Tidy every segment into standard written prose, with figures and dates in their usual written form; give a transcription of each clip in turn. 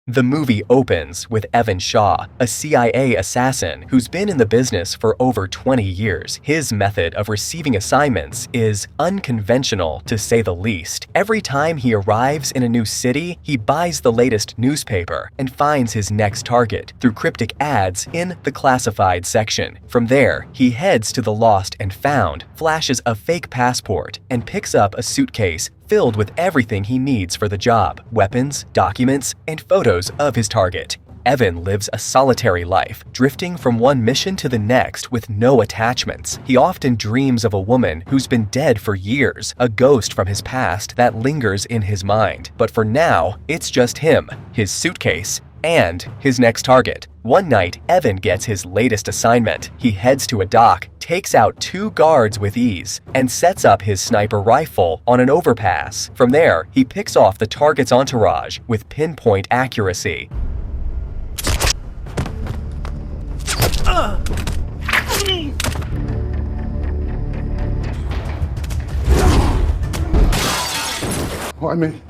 The movie opens with Evan Shaw, a CIA assassin who's been in the business for over 20 years. His method of receiving assignments is unconventional, to say the least. Every time he arrives in a new city, he buys the latest newspaper and finds his next target through cryptic ads in the classified section. From there, he heads to the lost and found, flashes a fake passport, and picks up a suitcase filled with everything he needs for the job: weapons, documents, and photos of his target. Evan lives a solitary life, drifting from one mission to the next with no attachments. He often dreams of a woman who's been dead for years, a ghost from his past that lingers in his mind. But for now, it's just him, his suitcase, and his next target. One night, Evan gets his latest assignment. He heads to a dock, takes out 2 guards with ease, and sets up his sniper rifle on an overpass. From there, he picks off the target's entourage with pinpoint accuracy. Why me?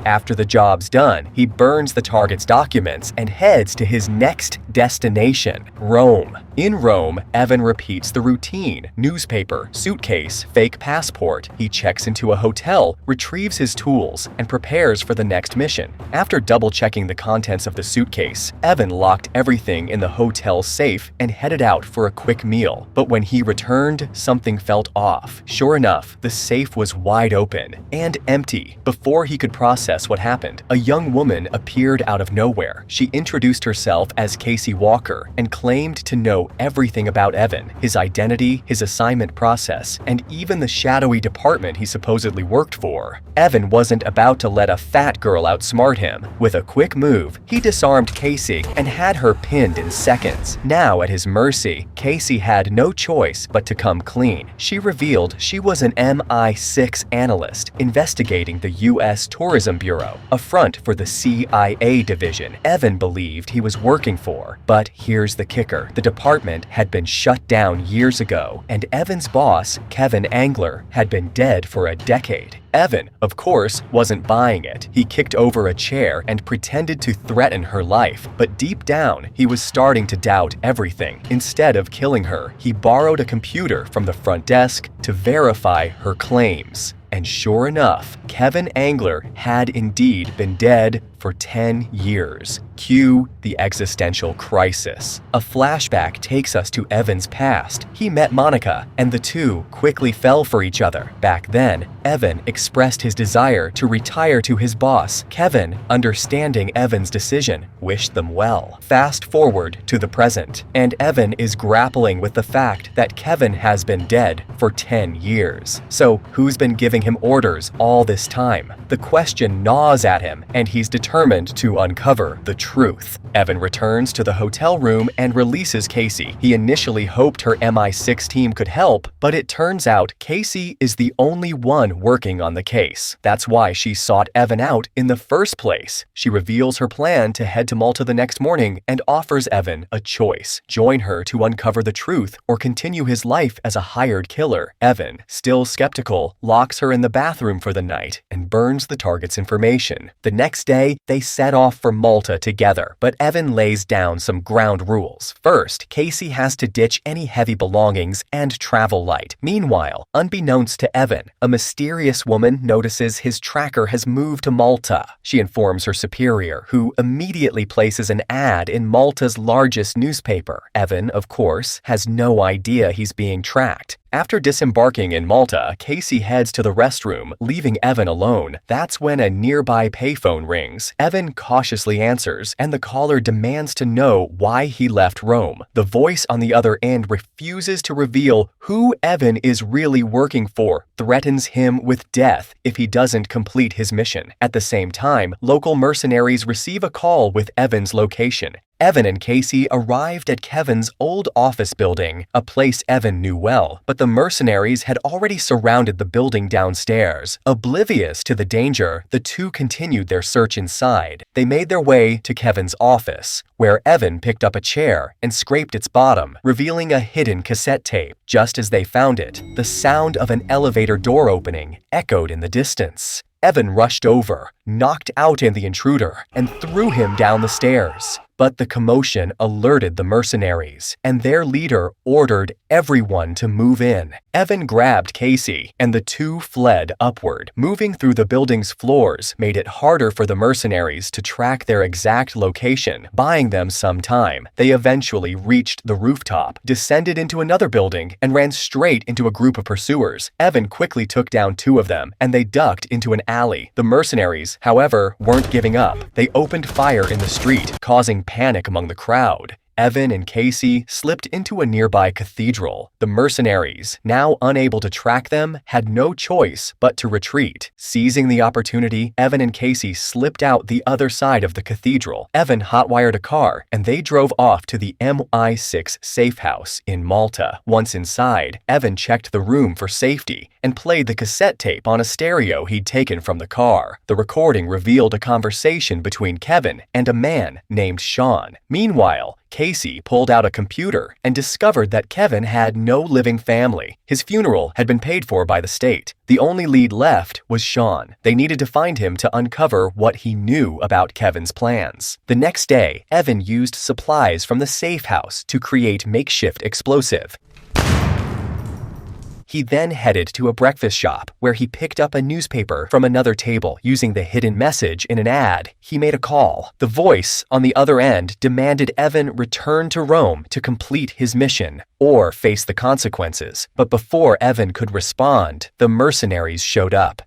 After the job's done, he burns the target's documents and heads to his next destination, Rome. In Rome, Evan repeats the routine: newspaper, suitcase, fake passport. He checks into a hotel, retrieves his tools, and prepares for the next mission. After double-checking the contents of the suitcase, Evan locked everything in the hotel safe and headed out for a quick meal. But when he returned, something felt off. Sure enough, the safe was wide open and empty. Before he could process what happened, a young woman appeared out of nowhere. She introduced herself as Casey Walker and claimed to know everything about Evan: his identity, his assignment process, and even the shadowy department he supposedly worked for. Evan wasn't about to let a fat girl outsmart him. With a quick move, he disarmed Casey and had her pinned in seconds. Now at his mercy, Casey had no choice but to come clean. She revealed she was an MI6 analyst investigating the U.S. Tourism Bureau, a front for the CIA division Evan believed he was working for. But here's the kicker: the department had been shut down years ago, and Evan's boss, Kevin Angler, had been dead for a decade. Evan, of course, wasn't buying it. He kicked over a chair and pretended to threaten her life, but deep down, he was starting to doubt everything. Instead of killing her, he borrowed a computer from the front desk to verify her claims. And sure enough, Kevin Angler had indeed been dead for 10 years. Cue the existential crisis. A flashback takes us to Evan's past. He met Monica, and the two quickly fell for each other. Back then, Evan expressed his desire to retire to his boss. Kevin, understanding Evan's decision, wished them well. Fast forward to the present, and Evan is grappling with the fact that Kevin has been dead for 10 years. So who's been giving him orders all this time? The question gnaws at him, and he's determined to uncover the truth. Evan returns to the hotel room and releases Casey. He initially hoped her MI6 team could help, but it turns out Casey is the only one working on the case. That's why she sought Evan out in the first place. She reveals her plan to head to Malta the next morning and offers Evan a choice: join her to uncover the truth or continue his life as a hired killer. Evan, still skeptical, locks her in the bathroom for the night and burns the target's information. The next day, they set off for Malta together, but Evan lays down some ground rules. First, Casey has to ditch any heavy belongings and travel light. Meanwhile, unbeknownst to Evan, a mysterious woman notices his tracker has moved to Malta. She informs her superior, who immediately places an ad in Malta's largest newspaper. Evan, of course, has no idea he's being tracked. After disembarking in Malta, Casey heads to the restroom, leaving Evan alone. That's when a nearby payphone rings. Evan cautiously answers, and the caller demands to know why he left Rome. The voice on the other end refuses to reveal who Evan is really working for, threatens him with death if he doesn't complete his mission. At the same time, local mercenaries receive a call with Evan's location. Evan and Casey arrived at Kevin's old office building, a place Evan knew well, but the mercenaries had already surrounded the building downstairs. Oblivious to the danger, the two continued their search inside. They made their way to Kevin's office, where Evan picked up a chair and scraped its bottom, revealing a hidden cassette tape. Just as they found it, the sound of an elevator door opening echoed in the distance. Evan rushed over, knocked out the intruder, and threw him down the stairs. But the commotion alerted the mercenaries, and their leader ordered everyone to move in. Evan grabbed Casey, and the two fled upward. Moving through the building's floors made it harder for the mercenaries to track their exact location, buying them some time. They eventually reached the rooftop, descended into another building, and ran straight into a group of pursuers. Evan quickly took down two of them, and they ducked into an alley. The mercenaries, however, weren't giving up. They opened fire in the street, causing panic among the crowd. Evan and Casey slipped into a nearby cathedral. The mercenaries, now unable to track them, had no choice but to retreat. Seizing the opportunity, Evan and Casey slipped out the other side of the cathedral. Evan hotwired a car, and they drove off to the MI6 safe house in Malta. Once inside, Evan checked the room for safety and played the cassette tape on a stereo he'd taken from the car. The recording revealed a conversation between Kevin and a man named Sean. Meanwhile, Casey pulled out a computer and discovered that Kevin had no living family. His funeral had been paid for by the state. The only lead left was Sean. They needed to find him to uncover what he knew about Kevin's plans. The next day, Evan used supplies from the safe house to create makeshift explosive. He then headed to a breakfast shop where he picked up a newspaper from another table. Using the hidden message in an ad, he made a call. The voice on the other end demanded Evan return to Rome to complete his mission or face the consequences. But before Evan could respond, the mercenaries showed up.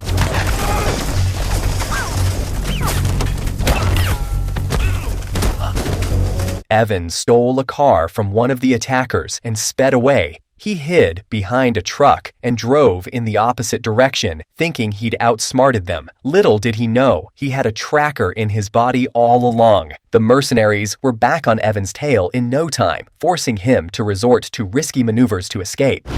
Evan stole a car from one of the attackers and sped away. He hid behind a truck and drove in the opposite direction, thinking he'd outsmarted them. Little did he know, he had a tracker in his body all along. The mercenaries were back on Evan's tail in no time, forcing him to resort to risky maneuvers to escape.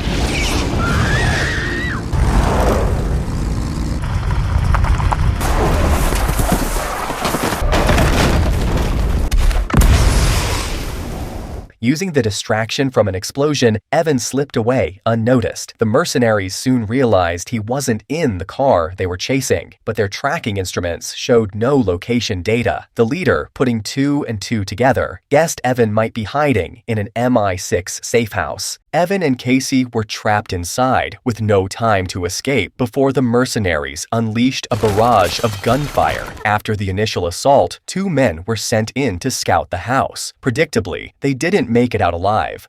Using the distraction from an explosion, Evan slipped away unnoticed. The mercenaries soon realized he wasn't in the car they were chasing, but their tracking instruments showed no location data. The leader, putting two and two together, guessed Evan might be hiding in an MI6 safe house. Evan and Casey were trapped inside with no time to escape before the mercenaries unleashed a barrage of gunfire. After the initial assault, two men were sent in to scout the house. Predictably, they didn't make it out alive.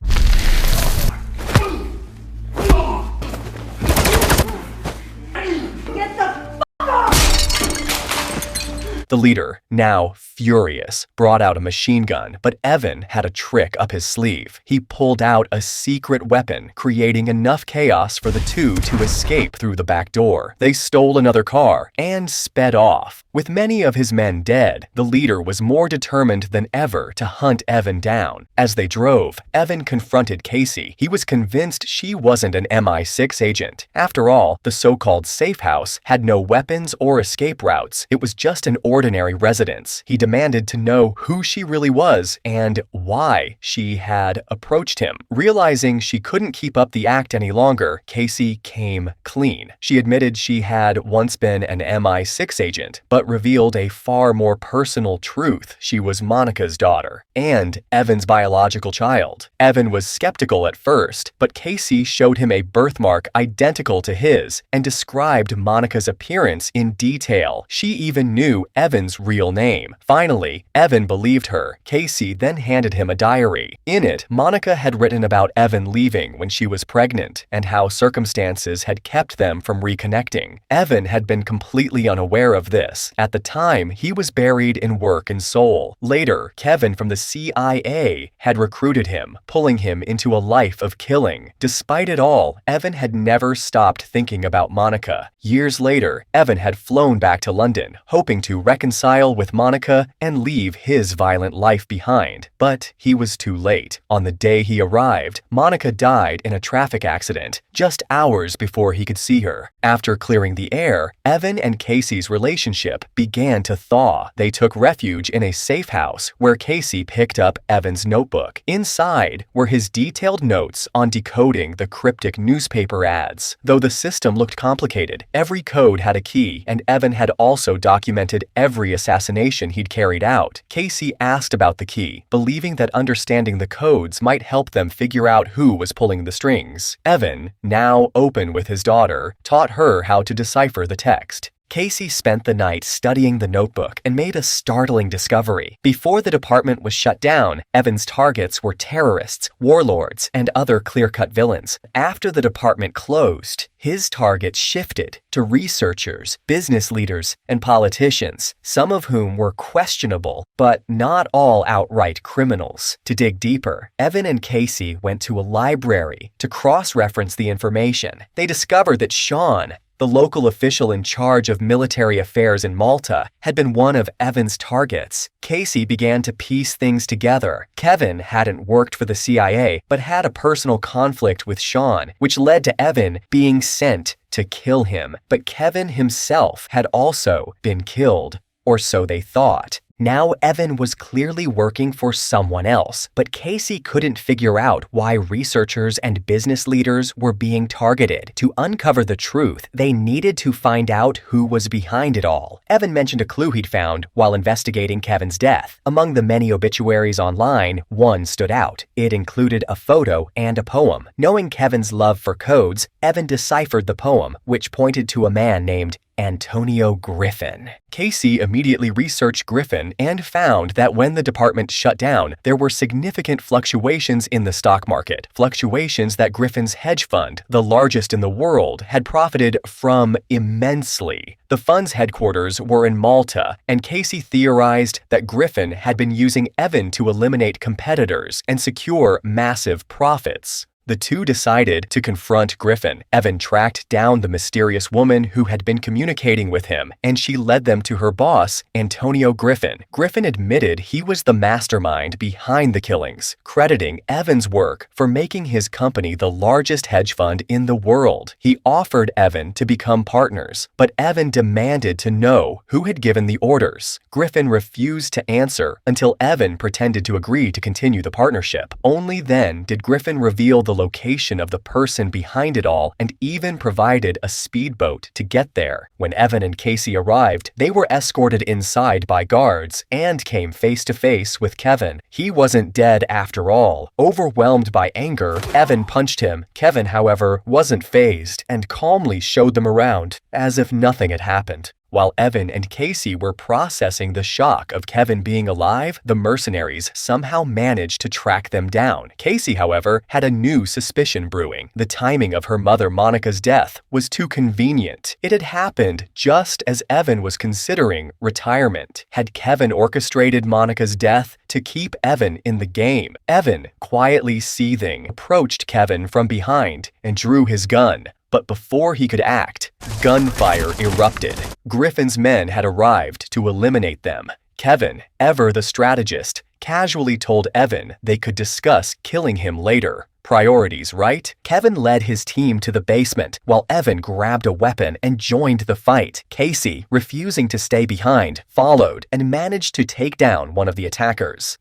The leader, now furious, brought out a machine gun, but Evan had a trick up his sleeve. He pulled out a secret weapon, creating enough chaos for the two to escape through the back door. They stole another car and sped off. With many of his men dead, the leader was more determined than ever to hunt Evan down. As they drove, Evan confronted Casey. He was convinced she wasn't an MI6 agent. After all, the so-called safe house had no weapons or escape routes. It was just an ordinary residence. He demanded to know who she really was and why she had approached him. Realizing she couldn't keep up the act any longer, Casey came clean. She admitted she had once been an MI6 agent, but revealed a far more personal truth. She was Monica's daughter and Evan's biological child. Evan was skeptical at first, but Casey showed him a birthmark identical to his and described Monica's appearance in detail. She even knew Evan's real name. Finally, Evan believed her. Casey then handed him a diary. In it, Monica had written about Evan leaving when she was pregnant and how circumstances had kept them from reconnecting. Evan had been completely unaware of this. At the time, he was buried in work in Seoul. Later, Kevin from the CIA had recruited him, pulling him into a life of killing. Despite it all, Evan had never stopped thinking about Monica. Years later, Evan had flown back to London, hoping to reconcile reconcile with Monica and leave his violent life behind. But he was too late. On the day he arrived, Monica died in a traffic accident, just hours before he could see her. After clearing the air, Evan and Casey's relationship began to thaw. They took refuge in a safe house where Casey picked up Evan's notebook. Inside were his detailed notes on decoding the cryptic newspaper ads. Though the system looked complicated, every code had a key, and Evan had also documented every assassination he'd carried out. Casey asked about the key, believing that understanding the codes might help them figure out who was pulling the strings. Evan, now open with his daughter, taught her how to decipher the text. Casey spent the night studying the notebook and made a startling discovery. Before the department was shut down, Evan's targets were terrorists, warlords, and other clear-cut villains. After the department closed, his targets shifted to researchers, business leaders, and politicians, some of whom were questionable, but not all outright criminals. To dig deeper, Evan and Casey went to a library to cross-reference the information. They discovered that Sean, the local official in charge of military affairs in Malta, had been one of Evan's targets. Casey began to piece things together. Kevin hadn't worked for the CIA, but had a personal conflict with Sean, which led to Evan being sent to kill him. But Kevin himself had also been killed, or so they thought. Now Evan was clearly working for someone else, but Casey couldn't figure out why researchers and business leaders were being targeted. To uncover the truth, they needed to find out who was behind it all. Evan mentioned a clue he'd found while investigating Kevin's death. Among the many obituaries online, one stood out. It included a photo and a poem. Knowing Kevin's love for codes, Evan deciphered the poem, which pointed to a man named Antonio Griffin. Casey immediately researched Griffin and found that when the department shut down, there were significant fluctuations in the stock market, fluctuations that Griffin's hedge fund, the largest in the world, had profited from immensely. The fund's headquarters were in Malta, and Casey theorized that Griffin had been using Evan to eliminate competitors and secure massive profits. The two decided to confront Griffin. Evan tracked down the mysterious woman who had been communicating with him, and she led them to her boss, Antonio Griffin. Griffin admitted he was the mastermind behind the killings, crediting Evan's work for making his company the largest hedge fund in the world. He offered Evan to become partners, but Evan demanded to know who had given the orders. Griffin refused to answer until Evan pretended to agree to continue the partnership. Only then did Griffin reveal the location of the person behind it all and even provided a speedboat to get there. When Evan and Casey arrived, they were escorted inside by guards and came face to face with Kevin. He wasn't dead after all. Overwhelmed by anger, Evan punched him. Kevin, however, wasn't fazed and calmly showed them around as if nothing had happened. While Evan and Casey were processing the shock of Kevin being alive, the mercenaries somehow managed to track them down. Casey, however, had a new suspicion brewing. The timing of her mother Monica's death was too convenient. It had happened just as Evan was considering retirement. Had Kevin orchestrated Monica's death to keep Evan in the game? Evan, quietly seething, approached Kevin from behind and drew his gun. But before he could act, gunfire erupted. Griffin's men had arrived to eliminate them. Kevin, ever the strategist, casually told Evan they could discuss killing him later. Priorities, right? Kevin led his team to the basement while Evan grabbed a weapon and joined the fight. Casey, refusing to stay behind, followed and managed to take down one of the attackers.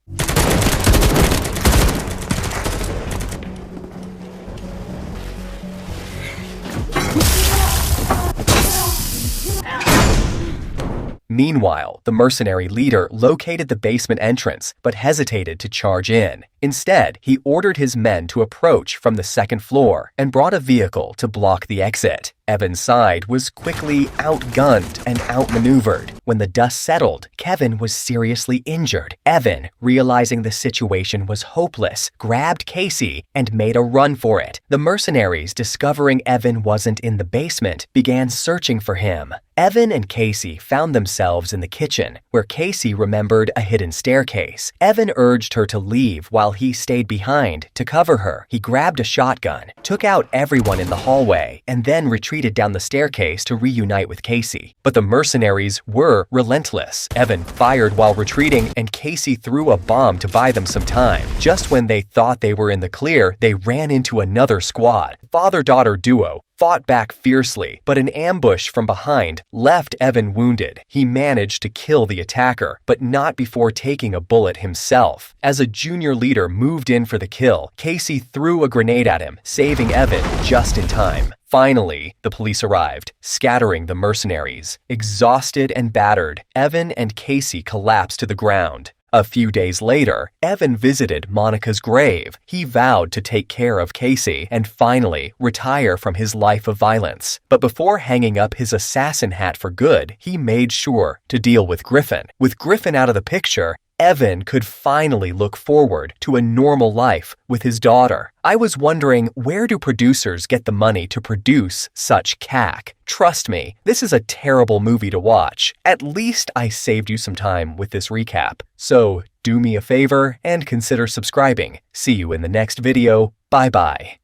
Meanwhile, the mercenary leader located the basement entrance but hesitated to charge in. Instead, he ordered his men to approach from the second floor and brought a vehicle to block the exit. Evan's side was quickly outgunned and outmaneuvered. When the dust settled, Kevin was seriously injured. Evan, realizing the situation was hopeless, grabbed Casey and made a run for it. The mercenaries, discovering Evan wasn't in the basement, began searching for him. Evan and Casey found themselves in the kitchen, where Casey remembered a hidden staircase. Evan urged her to leave while he stayed behind to cover her. He grabbed a shotgun, took out everyone in the hallway, and then retreated down the staircase to reunite with Casey. But the mercenaries were were relentless. Evan fired while retreating, and Casey threw a bomb to buy them some time. Just when they thought they were in the clear, they ran into another squad. Father-daughter duo fought back fiercely, but an ambush from behind left Evan wounded. He managed to kill the attacker, but not before taking a bullet himself. As a junior leader moved in for the kill, Casey threw a grenade at him, saving Evan just in time. Finally, the police arrived, scattering the mercenaries. Exhausted and battered, Evan and Casey collapsed to the ground. A few days later, Evan visited Monica's grave. He vowed to take care of Casey and finally retire from his life of violence. But before hanging up his assassin hat for good, he made sure to deal with Griffin. With Griffin out of the picture, Evan could finally look forward to a normal life with his daughter. I was wondering, where do producers get the money to produce such cack? Trust me, this is a terrible movie to watch. At least I saved you some time with this recap. So do me a favor and consider subscribing. See you in the next video. Bye-bye.